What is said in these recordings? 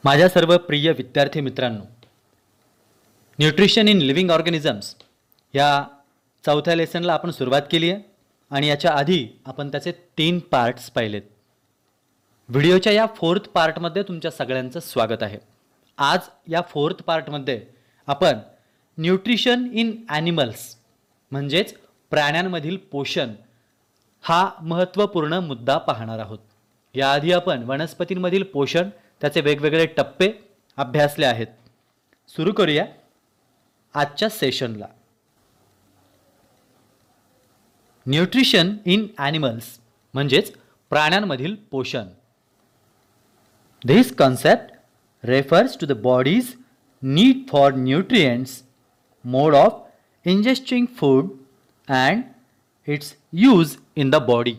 माझ्या सर्व प्रिय विद्यार्थी मित्रांनो, न्यूट्रिशन इन लिव्हिंग ऑर्गॅनिझम्स या चौथ्या लेसनला आपण सुरुवात केली आहे आणि याच्या आधी आपण त्याचे 3 पार्ट्स पाहिलेत. व्हिडिओच्या या 4th पार्टमध्ये तुमच्या सगळ्यांचं स्वागत आहे. आज या 4th पार्टमध्ये आपण न्यूट्रिशन इन ॲनिमल्स म्हणजेच प्राण्यांमधील पोषण हा महत्त्वपूर्ण मुद्दा पाहणार आहोत. याआधी आपण वनस्पतींमधील पोषण त्याचे वेगवेगळे टप्पे अभ्यासले आहेत. सुरू करूया आजच्या सेशनला. न्यूट्रिशन इन ॲनिमल्स म्हणजेच प्राण्यांमधील पोषण. This concept refers to the body's need for nutrients, mode of ingesting food and its use in the body.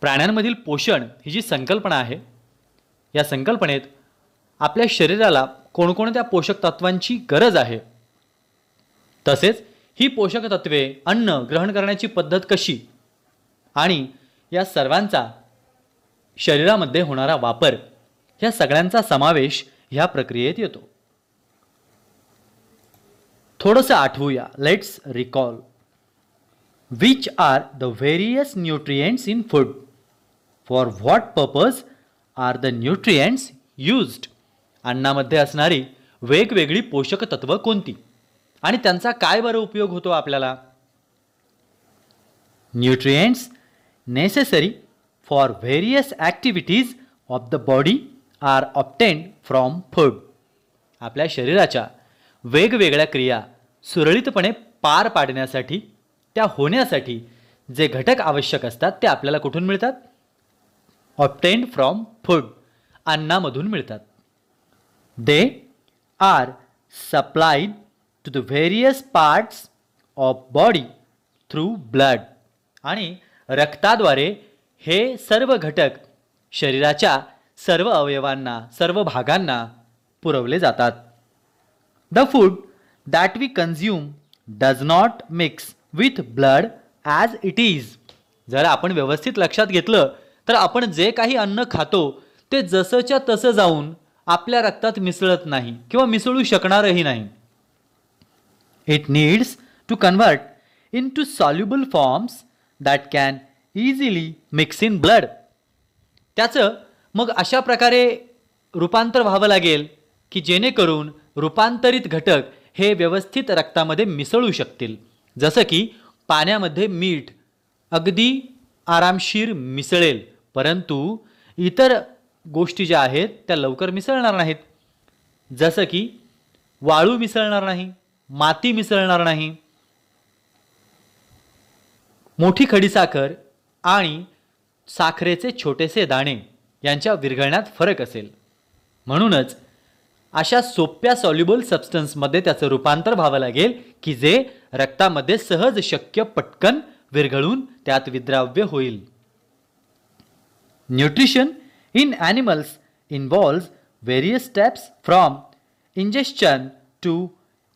प्राण्यांमधील पोषण ही जी संकल्पना आहे, या संकल्पनेत आपल्या शरीराला कोणकोणत्या पोषक तत्वांची गरज आहे, तसेच ही पोषक तत्वे अन्न ग्रहण करण्याची पद्धत कशी आणि या सर्वांचा शरीरामध्ये होणारा वापर, या सगळ्यांचा समावेश ह्या प्रक्रियेत येतो. थोडंसं आठवूया. Let's recall. Which are the various nutrients in food? For what purpose are the nutrients used? अन्नामध्ये असणारी वेगवेगळी पोषक तत्व कोणती आणि त्यांचा काय बरं उपयोग होतो आपल्याला? Nutrients necessary for various activities of the body are obtained from food. आपल्या शरीराच्या वेगवेगळ्या क्रिया सुरळीतपणे पार पाडण्यासाठी, त्या होण्यासाठी जे घटक आवश्यक असतात ते आपल्याला कुठून मिळतात? ऑब्टेन्ड फ्रॉम फूड, अन्नामधून मिळतात. They are supplied to the various parts of body through blood. आणि रक्ताद्वारे हे सर्व घटक शरीराच्या सर्व अवयवांना, सर्व भागांना पुरवले जातात. The food that we consume does not mix with blood as it is. जर आपण व्यवस्थित लक्षात घेतलं तर आपण जे काही अन्न खातो ते जसंच्या तसं जाऊन आपल्या रक्तात मिसळत नाही किंवा मिसळू शकणारही नाही. It needs to convert in to soluble forms that can easily mix in blood. त्याचं मग अशा प्रकारे रूपांतर व्हावं लागेल की जेणेकरून रूपांतरित घटक हे व्यवस्थित रक्तामध्ये मिसळू शकतील. जसं की पाण्यामध्ये मीठ अगदी आरामशीर मिसळेल, परंतु इतर गोष्टी ज्या आहेत त्या लवकर मिसळणार नाहीत. जसं की वाळू मिसळणार नाही, माती मिसळणार नाही. मोठी खडीसाखर आणि साखरेचे छोटेसे दाणे यांच्या विरघळण्यात फरक असेल. म्हणूनच अशा सोप्या सॉल्युबल सबस्टन्समध्ये त्याचं रूपांतर व्हावं लागेल की जे रक्तामध्ये सहज शक्य पटकन विरघळून त्यात विद्राव्य होईल. Nutrition in animals involves various steps from ingestion to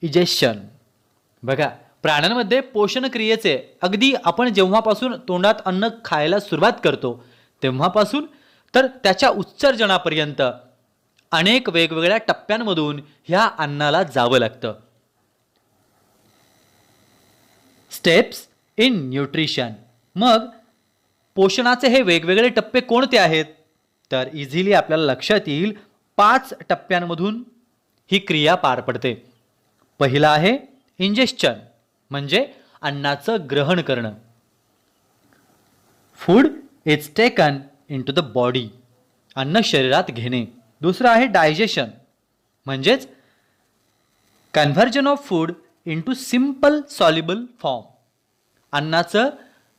egestion. बघा, प्राण्यांमध्ये पोषण क्रियेचे अगदी आपण जेव्हापासून तोंडात अन्न खायला सुरुवात करतो तेव्हापासून तर त्याच्या उत्सर्जनापर्यंत अनेक वेगवेगळ्या टप्प्यांमधून ह्या अन्नाला जावं लागतं. Steps in nutrition. मग पोषणाचे हे वेगवेगळे टप्पे कोणते आहेत? तर इझिली आपल्याला लक्षात येईल 5 टप्प्यांमधून ही क्रिया पार पडते. पहिला आहे इंजेस्शन, म्हणजे अन्नाचं ग्रहण करणं. Food is taken in to the body, अन्न शरीरात घेणे. दुसरं आहे डायजेशन, म्हणजेच conversion of food into simple soluble form, अन्नाचं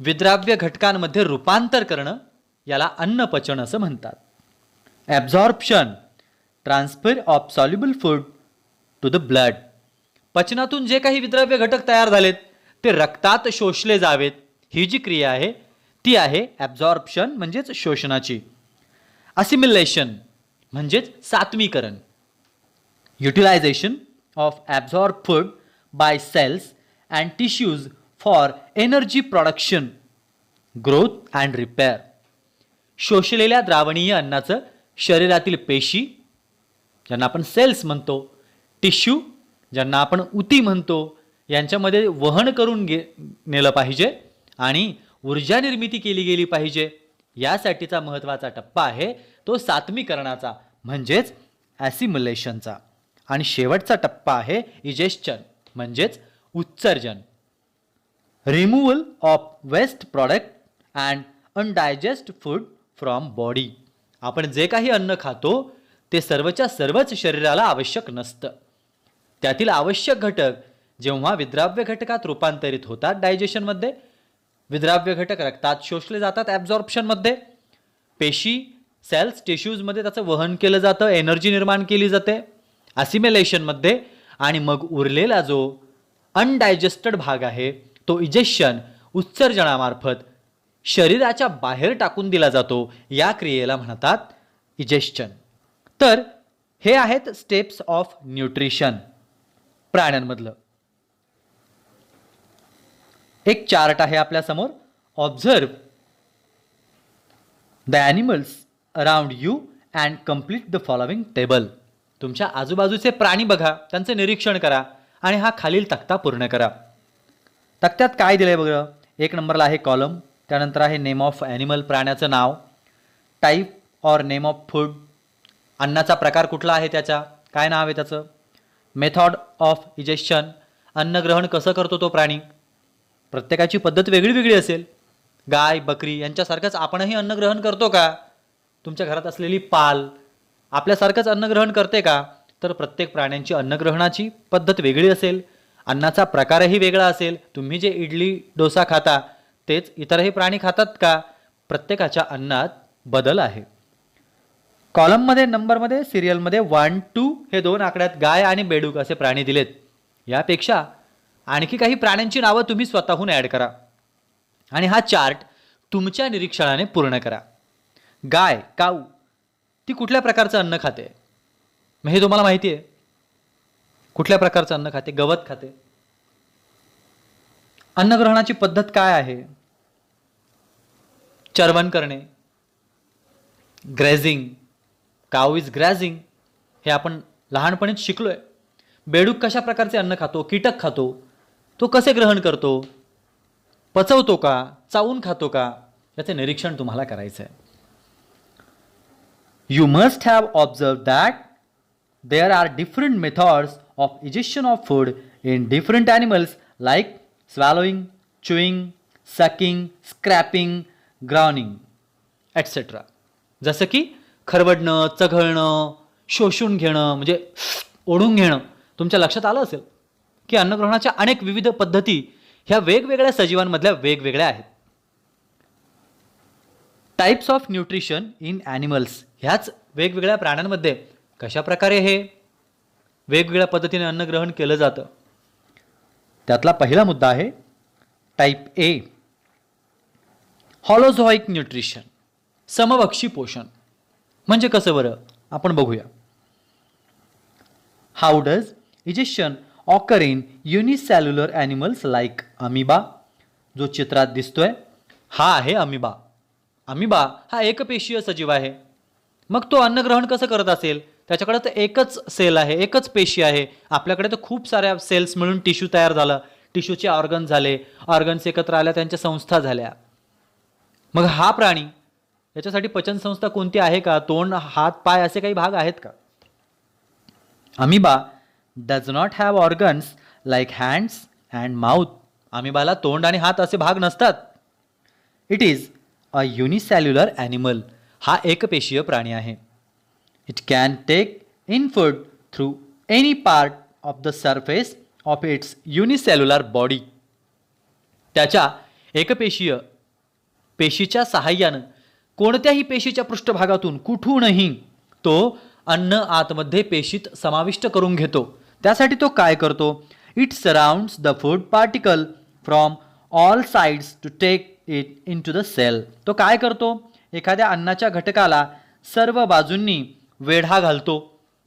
विद्राव्य घटकांमध्ये रूपांतर करणं, याला अन्नपचन असं म्हणतात. Absorption, transfer of soluble food to the blood, पचनातून जे काही विद्राव्य घटक तयार झालेत ते रक्तात शोषले जावेत, ही जी क्रिया आहे ती आहे ॲब्झॉर्प्शन म्हणजेच शोषणाची. असिमिलेशन म्हणजेच सात्मीकरण. Utilization of absorb food by cells and tissues for energy production, growth and repair. शोषलेल्या द्रावणीय अन्नाचं शरीरातील पेशी ज्यांना आपण सेल्स म्हणतो, टिश्यू ज्यांना आपण उती म्हणतो, यांच्यामध्ये वहन करून नेलं पाहिजे आणि ऊर्जा निर्मिती केली गेली पाहिजे. यासाठीचा महत्त्वाचा टप्पा आहे तो सात्मीकरणाचा म्हणजेच ॲसिम्युलेशनचा. आणि शेवटचा टप्पा आहे इजेस्चन म्हणजेच उत्सर्जन. Removal of waste product and undigest food from body. आपण जे काही अन्न खातो ते सर्वच्या सर्वच शरीराला आवश्यक नसतं. त्यातील आवश्यक घटक जेव्हा विद्राव्य घटकात रूपांतरित होतात डायजेशनमध्ये, विद्राव्य घटक रक्तात शोषले जातात ॲब्झॉर्प्शनमध्ये, पेशी सेल्स टिश्यूजमध्ये त्याचं वहन केलं जातं, एनर्जी निर्माण केली जाते ॲसिम्युलेशनमध्ये, आणि मग उरलेला जो अनडायजेस्टेड भाग आहे तो इजेक्शन उत्सर्जनामार्फत शरीराच्या बाहेर टाकून दिला जातो. या क्रियेला म्हणतात इजेक्शन. तर हे आहेत स्टेप्स ऑफ न्यूट्रिशन प्राण्यांमधलं. एक चार्ट आहे आपल्यासमोर. Observe the animals around you and complete the following table. तुमच्या आजूबाजूचे प्राणी बघा, त्यांचे निरीक्षण करा आणि हा खालील तक्ता पूर्ण करा. तक्त्यात काय दिलं आहे बघा. 1 नंबरला आहे कॉलम, त्यानंतर आहे नेम ऑफ ॲनिमल प्राण्याचं नाव, type or name of food अन्नाचा प्रकार कुठला आहे, त्याचा काय नाव आहे त्याचं, मेथॉड ऑफ इजेक्शन अन्न ग्रहण कसं करतो तो प्राणी. प्रत्येकाची पद्धत वेगळी वेगळी असेल. गाय बकरी यांच्यासारखंच आपणही अन्न ग्रहण करतो का, तुमच्या घरात असलेली पाल आपल्यासारखंच अन्न ग्रहण करते का, तर प्रत्येक प्राण्यांची अन्नग्रहणाची पद्धत वेगळी असेल, अन्नाचा प्रकारही वेगळा असेल. तुम्ही जे इडली डोसा खाता तेच इतरही प्राणी खातात का, प्रत्येकाच्या अन्नात बदल आहे. कॉलममध्ये नंबरमध्ये सिरियलमध्ये 1 2 हे 2 आकड्यात गाय आणि बेडूक असे प्राणी दिलेत. यापेक्षा आणखी काही प्राण्यांची नावं तुम्ही स्वतःहून ॲड करा आणि हा चार्ट तुमच्या निरीक्षणाने पूर्ण करा. गाय काऊ ती कुठल्या प्रकारचं अन्न खाते, मग हे तुम्हाला माहिती आहे. कुठल्या प्रकारचं अन्न खाते, गवत खाते. अन्नग्रहणाची पद्धत काय आहे, चरवण करणे, ग्रेझिंग, काऊ इज ग्रॅझिंग, हे आपण लहानपणीच शिकलोय. बेडूक कशा प्रकारचे अन्न खातो, कीटक खातो, तो कसे ग्रहण करतो, पचवतो का, चावून खातो का, याचे निरीक्षण तुम्हाला करायचं आहे. You must have observed that there are different methods of digestion of food in different animals like swallowing, chewing, sucking, scraping, growling, etc. जसं की खरवडणं, चघळणं, शोषून घेणं म्हणजे ओढून घेणं. तुमच्या लक्षात आलं असेल की अन्नग्रहणाच्या अनेक विविध पद्धती ह्या वेगवेगळ्या सजीवांमधल्या वेगवेगळ्या आहेत. Types of nutrition in animals ह्याच वेगवेगळ्या प्राण्यांमध्ये कशा प्रकारे हे वेगवेगळ्या पद्धतीने अन्नग्रहण केलं जातं. त्यातला पहिला मुद्दा आहे टाईप ए, हॉलोझॉइक न्यूट्रिशन, समभक्षी पोषण. म्हणजे कसं बरं, आपण बघूया. How does ejection occur in unicellular animals like amoeba. जो चित्रात दिसतोय हा आहे अमिबा. अमिबा हा एकपेशीय सजीव आहे. मग तो अन्नग्रहण कसं करत असेल, त्याच्याकडे तर एकच सेल आहे, एकच पेशी आहे. आपल्याकडे तर खूप साऱ्या सेल्स मिळून टिश्यू तयार झालं, टिश्यूचे ऑर्गन झाले, ऑर्गन्स एकत्र आल्या, त्यांच्या संस्था झाल्या. मग हा प्राणी याच्यासाठी पचनसंस्था कोणती आहे का, तोंड हात पाय असे काही भाग आहेत का. Amoeba does not have organs like hands and mouth. अमिबाला तोंड आणि हात असे भाग नसतात. It is a unicellular animal. हा एकपेशीय प्राणी आहे. It can take in food through any part of the surface of its unicellular body. त्याच्या एकपेशीय पेशीच्या सहाय्यानं कोणत्याही पेशीच्या पृष्ठभागातून कुठूनही तो अन्न आतमध्ये पेशीत समाविष्ट करून घेतो. त्यासाठी तो काय करतो, it surrounds the food particle from all sides to take it in to the cell. तो काय करतो, एखाद्या अन्नाच्या घटकाला सर्व बाजूंनी वेढा घालतो,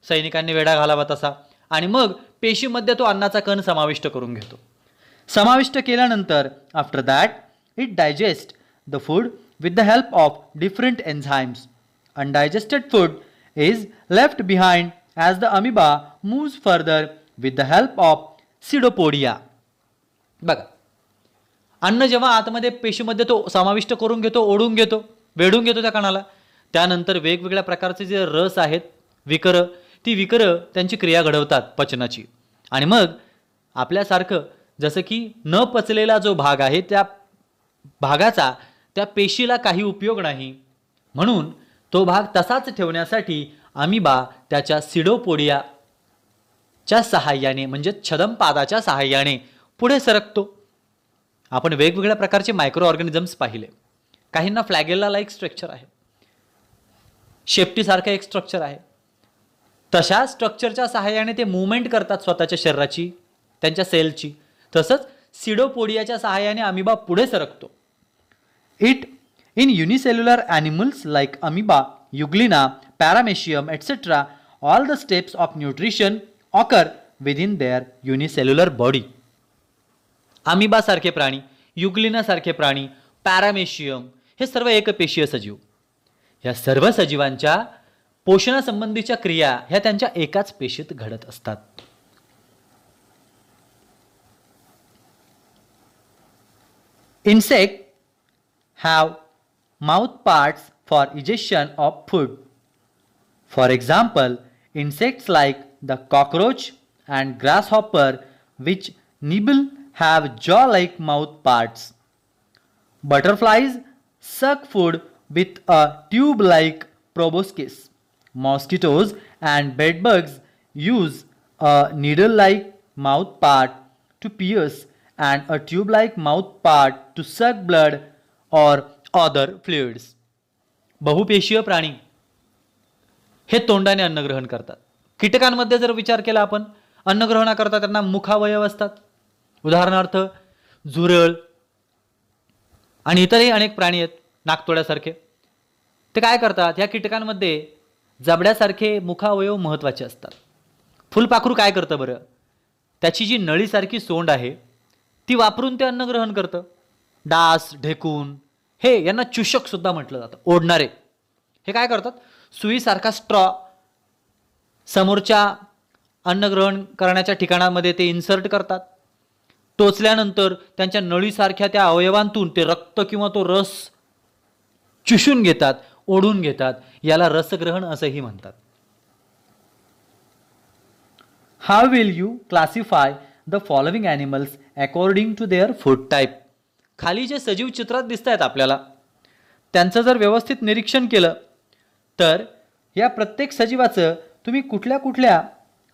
सैनिकांनी वेढा घालावा तसा, आणि मग पेशीमध्ये तो अन्नाचा कण समाविष्ट करून घेतो. समाविष्ट केल्यानंतर after that it digest the food with the help of different enzymes. Undigested food is left behind as the amoeba moves further with the help of pseudopodia. बघा, अन्न जेव्हा आतमध्ये पेशीमध्ये तो समाविष्ट करून घेतो, ओढून घेतो, वेढून घेतो त्या कणाला, त्यानंतर वेगवेगळ्या प्रकारचे जे रस आहेत विकर, ती विकर त्यांची क्रिया घडवतात पचनाची. आणि मग आपल्यासारखं जसं की न पचलेला जो भाग आहे त्या भागाचा त्या पेशीला काही उपयोग नाही, म्हणून तो भाग तसाच ठेवण्यासाठी अमिबा त्याच्या सिडोपोडियाच्या सहाय्याने म्हणजे छदमपादाच्या सहाय्याने पुढे सरकतो. आपण वेगवेगळ्या प्रकारचे मायक्रो ऑर्गॅनिझम्स पाहिले. काहींना फ्लॅगेला लाईक स्ट्रक्चर आहे, शेपटीसारखं एक स्ट्रक्चर आहे. तशा स्ट्रक्चरच्या सहाय्याने ते मुवमेंट करतात स्वतःच्या शरीराची, त्यांच्या सेलची. तसंच सिडोपोडियाच्या सहाय्याने अमिबा पुढे सरकतो. It in unicellular animals like amoeba, euglena, paramecium etcetera, all the steps of nutrition occur within their unicellular body. अमिबासारखे प्राणी, युग्लिनासारखे प्राणी, पॅरामेशियम हे सर्व एकपेशीय सजीव. या सर्व सजीवांच्या पोषणासंबंधीच्या क्रिया ह्या त्यांच्या एकाच पेशीत घडत असतात. Insects have mouth parts for ingestion of food. For example, insects like the cockroach and grasshopper which nibble have jaw-like mouth parts. Butterflies suck food with a tube-like proboscis. Mosquitoes and bedbugs use a needle-like mouth part to pierce and a tube-like mouth part to suck blood or other fluids. बहुपेशीय प्राणी हे तोंडाने अन्नग्रहण करतात. कीटकांमध्ये जर विचार केला आपण, अन्नग्रहणाकरता त्यांना मुखावयव असतात. उदाहरणार्थ झुरळ आणि इतरही अनेक प्राणी आहेत नाकतोड्यासारखे. ते काय करतात, ह्या कीटकांमध्ये जबड्यासारखे मुखावयव महत्त्वाचे असतात. फुलपाखरू काय करतं बरं, त्याची जी नळीसारखी सोंड आहे ती वापरून ते अन्न ग्रहण करतं. डास, ढेकून हे यांना चुषक सुद्धा म्हटलं जातं, ओढणारे. हे काय करतात, सुईसारखा स्ट्रॉ समोरच्या अन्न ग्रहण करण्याच्या ठिकाणामध्ये ते इन्सर्ट करतात. टोचल्यानंतर त्यांच्या नळीसारख्या त्या अवयवांतून ते रक्त किंवा तो रस चुषून घेतात, ओढून घेतात. याला रसग्रहण असंही म्हणतात. How will you classify the following animals according to their food type. खाली जे सजीव चित्रात दिसत आहेत आपल्याला, त्यांचं जर व्यवस्थित निरीक्षण केलं तर या प्रत्येक सजीवाचं तुम्ही कुठल्या कुठल्या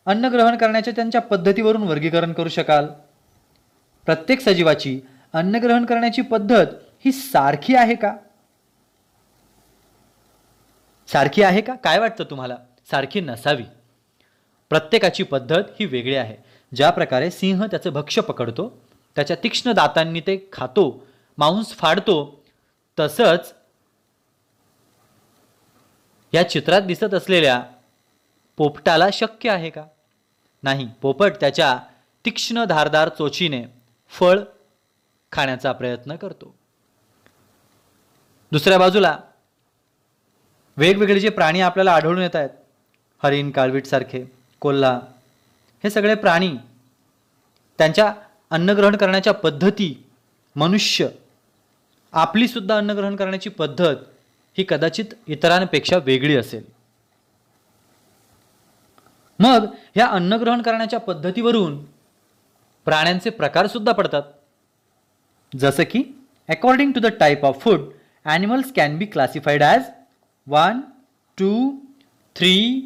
अन्न ग्रहण करण्याच्या त्यांच्या पद्धतीवरून वर्गीकरण करू शकाल. प्रत्येक सजीवाची अन्न ग्रहण करण्याची पद्धत ही सारखी आहे का? सारखी आहे का? काय वाटतं तुम्हाला? सारखी नसावी. प्रत्येकाची पद्धत ही वेगळी आहे. ज्या प्रकारे सिंह त्याचं भक्ष्य पकडतो, त्याच्या तीक्ष्ण दातांनी ते खातो, मांस फाडतो, तसंच या चित्रात दिसत असलेल्या पोपटाला शक्य आहे का? नाही. पोपट त्याच्या तीक्ष्ण धारदार चोचीने फळ खाण्याचा प्रयत्न करतो. दुसऱ्या बाजूला वेगवेगळे जे प्राणी आपल्याला आढळून येत आहेत, हरिण, काळवीट सारखे, कोल्हा, हे सगळे प्राणी त्यांच्या अन्नग्रहण करण्याच्या पद्धती, मनुष्य आपली सुद्धा अन्नग्रहण करण्याची पद्धत ही कदाचित इतरांपेक्षा वेगळी असेल. मग या अन्नग्रहण करण्याच्या पद्धतीवरून प्राण्यांचे प्रकार सुद्धा पडतात. जसं की according to the type of food animals can be classified as 1, 2, 3,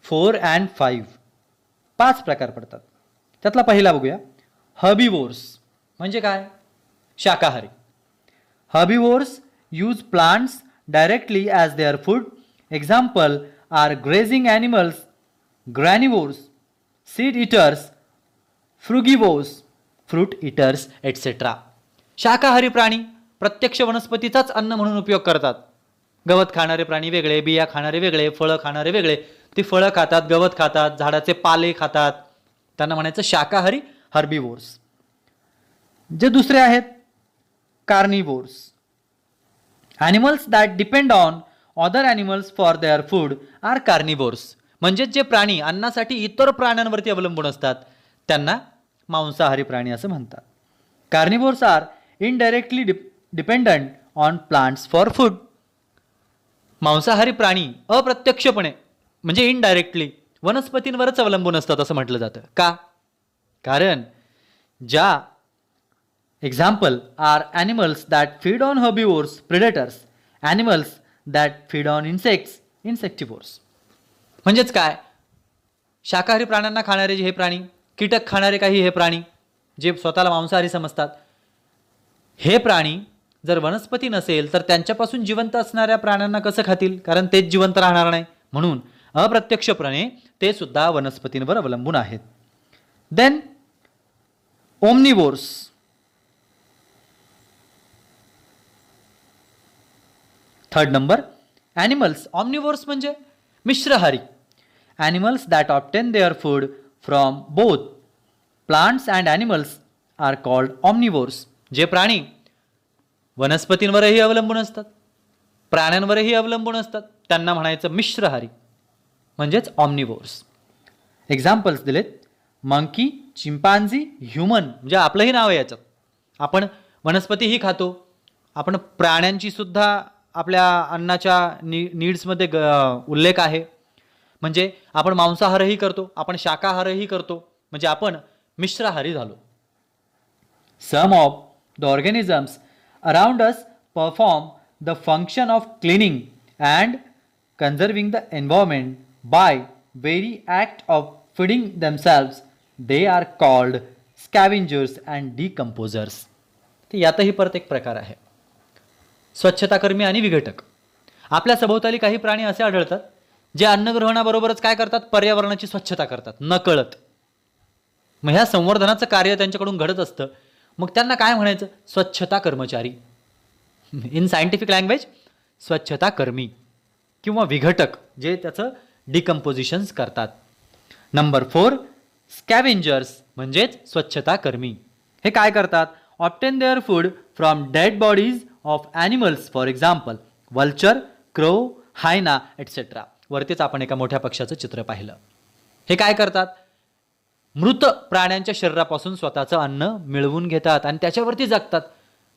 4 and 5. 5 प्रकार पडतात. त्यातला पहिला बघूया. हर्बिवोर्स म्हणजे काय? शाकाहारी. Herbivores use plants directly as their food. Example are grazing animals, granivores, seed eaters, frugivores, fruit eaters etcetera. शाकाहारी प्राणी प्रत्यक्ष वनस्पतीचाच अन्न म्हणून उपयोग करतात. गवत खाणारे प्राणी वेगळे, बिया खाणारे वेगळे, फळं खाणारे वेगळे. ती फळं खातात, गवत खातात, झाडाचे पाले खातात. त्यांना म्हणायचं शाकाहारी, हर्बिवोर्स. जे दुसरे आहेत carnivores. Animals that depend on other animals for their food are carnivores. म्हणजेच जे प्राणी अन्नासाठी इतर प्राण्यांवरती अवलंबून असतात त्यांना मांसाहारी प्राणी असं म्हणतात. Carnivores are indirectly dependent on plants for food. मांसाहारी प्राणी अप्रत्यक्षपणे म्हणजे इनडायरेक्टली वनस्पतींवरच अवलंबून असतात असं म्हटलं जातं. का? कारण ज्या example are animals that feed on herbivores predators, animals that feed on insects insectivores. म्हणजेच काय, शाकाहारी प्राण्यांना खाणारे जे हे प्राणी, कीटक खाणारे काही हे प्राणी जे स्वतःला मांसाहारी समजतात, हे प्राणी जर वनस्पती नसेल तर त्यांच्यापासून जिवंत असणाऱ्या प्राण्यांना कसं खातील, कारण तेच जिवंत राहणार नाही. म्हणून अप्रत्यक्षपणे ते सुद्धा वनस्पतींवर अवलंबून आहेत. Then omnivores. Third number animals. Omnivores म्हणजे मिश्रहारी. Animals that obtain their food from both plants and animals are called omnivores. जे प्राणी वनस्पतींवरही अवलंबून असतात, प्राण्यांवरही अवलंबून असतात, त्यांना म्हणायचं मिश्रहारी म्हणजेच ऑमनिवोर्स. एक्झाम्पल्स दिलेत: मंकी, चिंपांझी, ह्युमन म्हणजे आपलंही नाव आहे याच्यात. आपण वनस्पतीही खातो, आपण प्राण्यांची सुद्धा आपल्या अन्नाच्या नीड्समध्ये उल्लेख आहे. म्हणजे आपण मांसाहारही करतो, आपण शाकाहारही करतो, म्हणजे आपण मिश्राहारी झालो. Some of the organisms around us perform the function of cleaning and conserving the environment by very act of feeding themselves. They are called scavengers and decomposers. तर यातही परत एक प्रकार आहे, स्वच्छताकर्मी आणि विघटक. आपल्या सभोवताली काही प्राणी असे आढळतात जे अन्नग्रहणाबरोबरच काय करतात, पर्यावरणाची स्वच्छता करतात नकळत. मग ह्या संवर्धनाचं कार्य त्यांच्याकडून घडत असतं. मग त्यांना काय म्हणायचं? स्वच्छता कर्मचारी. इन सायंटिफिक लँग्वेज स्वच्छता कर्मी किंवा विघटक, जे त्याचं डिकम्पोजिशन्स करतात. नंबर 4 स्कॅव्हेंजर्स म्हणजेच स्वच्छता कर्मी. हे काय करतात? Obtain their food from dead bodies of animals, for example vulture, crow, hyena etcetera. वरतीच आपण एका मोठ्या पक्षाचं चित्र पाहिलं. हे काय करतात? मृत प्राण्यांच्या शरीरापासून स्वतःचं अन्न मिळवून घेतात आणि त्याच्यावरती जगतात.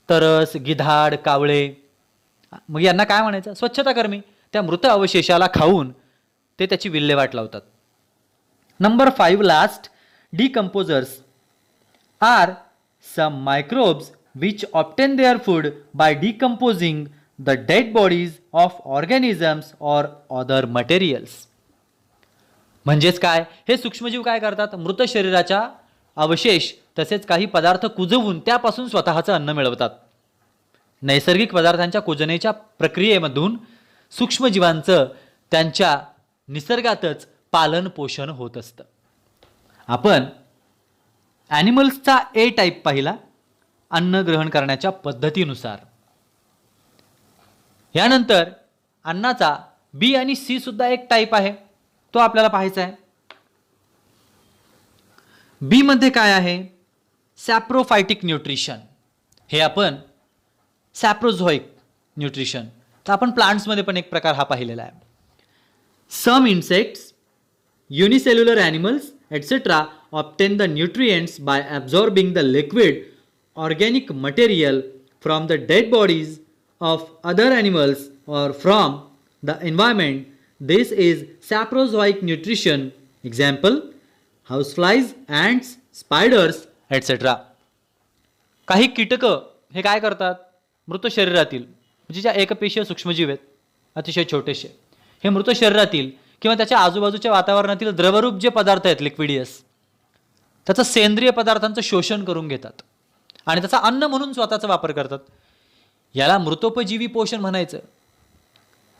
तरस, गिधाड, कावळे, मग यांना काय म्हणायचं? स्वच्छता कर्मी. त्या मृत अवशेषाला खाऊन ते त्याची विल्हेवाट लावतात. Number 5 last decomposers are some microbes which obtain their food by decomposing the dead bodies of organisms or other materials. म्हणजेच काय, हे सूक्ष्मजीव काय करतात? मृत शरीराच्या अवशेष तसेच काही पदार्थ कुजवून त्यापासून स्वतःचं अन्न मिळवतात. नैसर्गिक पदार्थांच्या कुजनेच्या प्रक्रियेमधून सूक्ष्मजीवांचं त्यांच्या निसर्गातच पालन पोषण होत असतं. आपण ॲनिमल्सचा ए टाईप पाहिला अन्न ग्रहण करण्याच्या पद्धतीनुसार. यानंतर अन्नाचा बी आणि सी सुद्धा एक टाईप आहे, तो आपल्याला पाहायचा आहे. बी मध्ये काय आहे? सॅप्रोफायटिक न्यूट्रिशन. हे आपण सॅप्रोझोइक न्यूट्रिशन, तर आपण प्लांट्समध्ये पण एक प्रकार हा पाहिलेला आहे. Some insects, unicellular animals etcetera obtain the nutrients by absorbing the liquid organic material from the dead bodies of other animals or from the environment. This is saprozoic nutrition. Example houseflies, ants, spiders etcetera. काही कीटकं हे काय करतात? मृत शरीरातील म्हणजे ज्या एकपेशीय सूक्ष्मजीव आहेत, अतिशय छोटेसे, हे मृत शरीरातील किंवा त्याच्या आजूबाजूच्या वातावरणातील द्रवरूप जे पदार्थ आहेत लिक्विडियस, त्याचं सेंद्रिय पदार्थांचं शोषण करून घेतात आणि त्याचा अन्न म्हणून स्वतःचा वापर करतात. याला मृतोपजीवी पोषण म्हणायचं,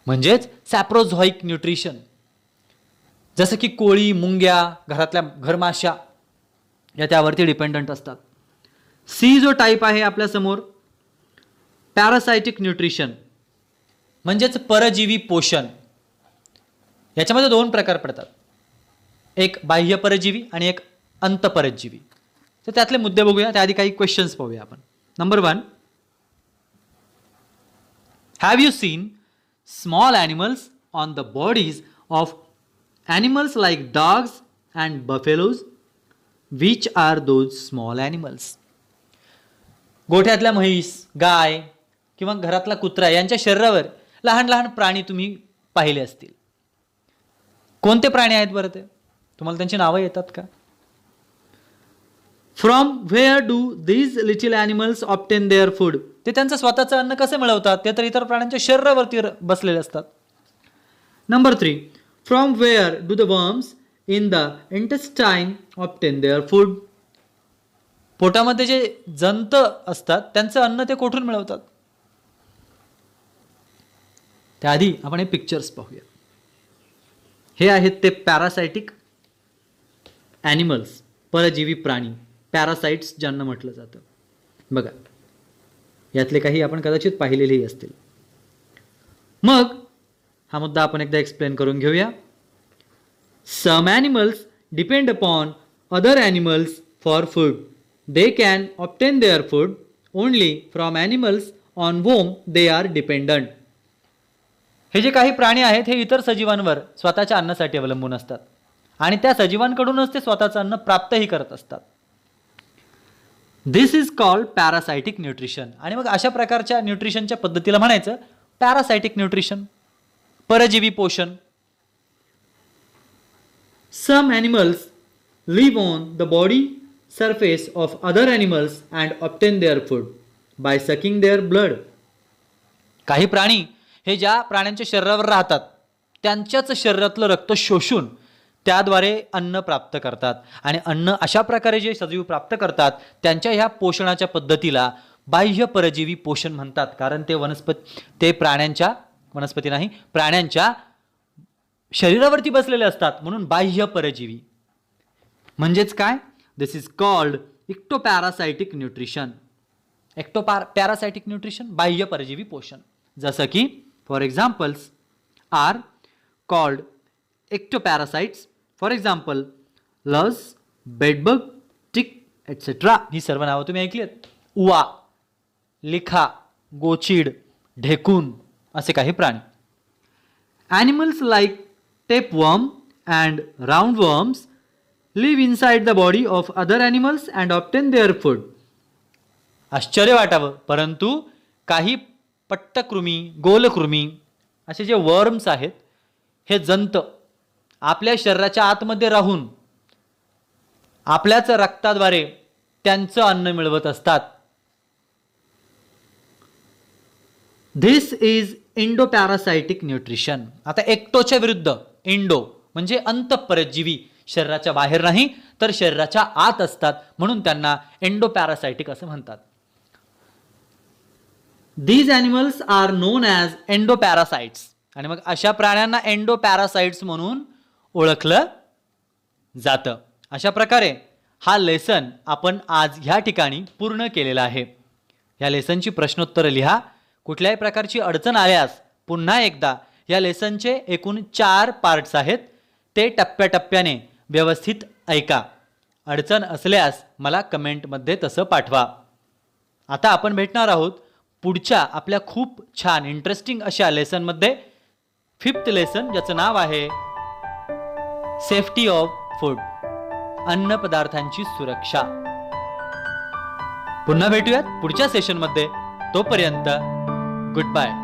म्हणजेच सॅप्रोझोइक न्यूट्रिशन. जसं की कोळी, मुंग्या, घरातल्या घरमाशा या त्यावरती डिपेंडंट असतात. सी जो टाईप आहे आपल्यासमोर, पॅरासायटिक न्यूट्रिशन म्हणजेच परजीवी पोषण. याच्यामध्ये 2 प्रकार पडतात, एक बाह्य परजीवी आणि एक अंतपरजीवी. तर त्यातले मुद्दे बघूया, त्याआधी काही क्वेश्चन्स पाहूया आपण. Number 1, have you seen small animals on the bodies of Animals like dogs and buffaloes, which are those small animals? गोठ्यातल्या म्हैस, गाय किंवा घरातला कुत्रा यांच्या शरीरावर लहान लहान प्राणी तुम्ही पाहिले असतील. कोणते प्राणी आहेत बरं ते? तुम्हाला त्यांची नावं येतात का? From where do these little animals obtain their food? ते त्यांचं स्वतःचं अन्न कसे मिळवतात? ते तर इतर प्राण्यांच्या शरीरावरती बसलेले असतात. Number 3, from where do the worms in the intestine obtain their food? पोटामध्ये जे जंत असतात त्यांचं अन्न ते कोठून मिळवतात? त्याआधी आपण हे पिक्चर्स पाहूया. हे आहेत ते पॅरासायटिक ॲनिमल्स, परजीवी प्राणी, पॅरासाइट्स ज्यांना म्हटलं जातं. बघा, यातले काही आपण कदाचित पाहिलेलेही असतील. मग हा मुद्दा आपण एकदा एक्सप्लेन करून घेऊया. Some animals depend upon other animals for food. They can obtain their food only from animals on whom they are dependent. हे जे काही प्राणी आहेत हे इतर सजीवांवर स्वतःच्या अन्नासाठी अवलंबून असतात आणि त्या सजीवांकडूनच ते स्वतःचं अन्न प्राप्तही करत असतात. दिस इज कॉल्ड पॅरासायटिक न्यूट्रिशन. आणि मग अशा प्रकारच्या न्यूट्रिशनच्या पद्धतीला म्हणायचं पॅरासायटिक न्यूट्रिशन, परजीवी पोषण. Some animals live on the body surface of other animals and obtain their food by sucking their blood. काही प्राणी हे ज्या प्राण्यांच्या शरीरावर राहतात त्यांच्याच शरीरातलं रक्त शोषून त्याद्वारे अन्न प्राप्त करतात. आणि अन्न अशा प्रकारे जे सजीव प्राप्त करतात त्यांच्या ह्या पोषणाच्या पद्धतीला बाह्य परजीवी पोषण म्हणतात. कारण ते प्राण्यांच्या शरीरावरती बसलेले असतात म्हणून बाह्य परजीवी. म्हणजेच काय? This is called ectoparasitic nutrition. Parasitic nutrition, बाह्य परजीवी पोषण. जसं की for examples are called ectoparasites. For example lice, bedbug, tick etcetera. ही सर्व नावं तुम्ही ऐकली आहेत. उवा, लिखा, गोचीड, ढेकून असे काही प्राणी. Animals like tapeworm and roundworms live inside the body of other animals and obtain their food. आश्चर्य वाटावं, परंतु काही पट्टकृमी, गोलकृमी असे जे वर्म्स आहेत हे जंत आपल्या शरीराच्या आतमध्ये राहून आपल्याच रक्ताद्वारे त्यांचं अन्न मिळवत असतात. This is endoparasitic nutrition. आता एक्टोच्या विरुद्ध इंडो म्हणजे अंतःपरजीवी, शरीराच्या बाहेर नाही तर शरीराच्या आत असतात म्हणून त्यांना एंडोपॅरासायटिक असं म्हणतात. These animals are known as endoparasites. आणि मग अशा प्राण्यांना एंडोपॅरासाइट्स म्हणून ओळखलं जातं. अशा प्रकारे हा लेसन आपण आज ह्या ठिकाणी पूर्ण केलेला आहे. या लेसनची प्रश्नोत्तरं लिहा. कुठल्याही प्रकारची अडचण आल्यास पुन्हा एकदा या लेसनचे एकूण 4 पार्ट्स आहेत ते टप्प्याटप्प्याने व्यवस्थित ऐका. अडचण असल्यास मला कमेंटमध्ये तसं पाठवा. आता आपण भेटणार आहोत पुढच्या आपल्या खूप छान इंटरेस्टिंग अशा लेसनमध्ये. 5th लेसन ज्याचं नाव आहे सेफ्टी ऑफ फूड, अन्न पदार्थांची सुरक्षा. पुन्हा भेटूयात पुढच्या सेशनमध्ये. तोपर्यंत गुड बाय.